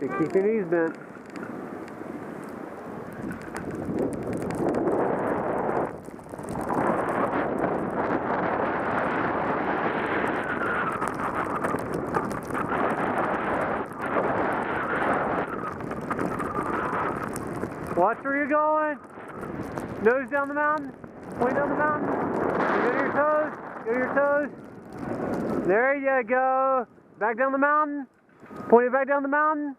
Should keep your knees bent. Watch where you're going. Nose down the mountain. Point down the mountain. Go to your toes. Go to your toes. There you go. Back down the mountain. Point it back down the mountain.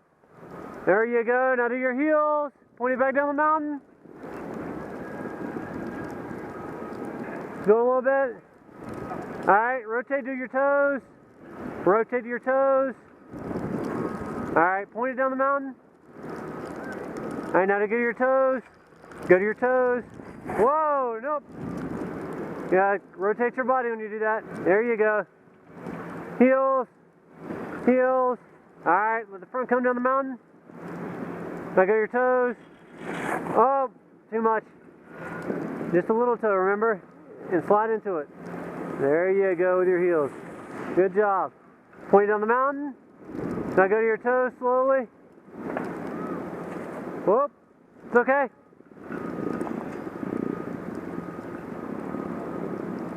There you go. Now to your heels. Point it back down the mountain. Go a little bit. Alright, rotate to your toes. Rotate to your toes. Alright, point it down the mountain. Alright, now to go to your toes. Go to your toes. Whoa, nope. Yeah, rotate your body when you do that. There you go. Heels. Heels. Alright, let the front come down the mountain. Now go to your toes. Oh, too much. Just a little toe, remember? And slide into it. There you go with your heels. Good job. Point it down the mountain. Now go to your toes slowly. Whoop. It's okay.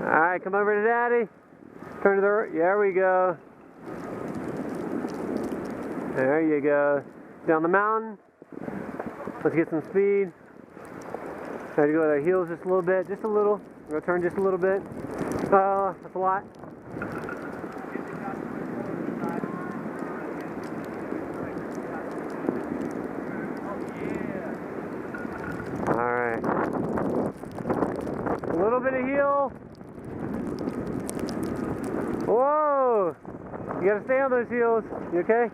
Alright, come over to Daddy. Turn to the right. There we go. There you go. Down the mountain. Let's get some speed. Try to go with our heels just a little bit. Just a little. We're going to turn just a little bit. That's a lot. Alright. A little bit of heel. Whoa! You gotta stay on those heels. You okay?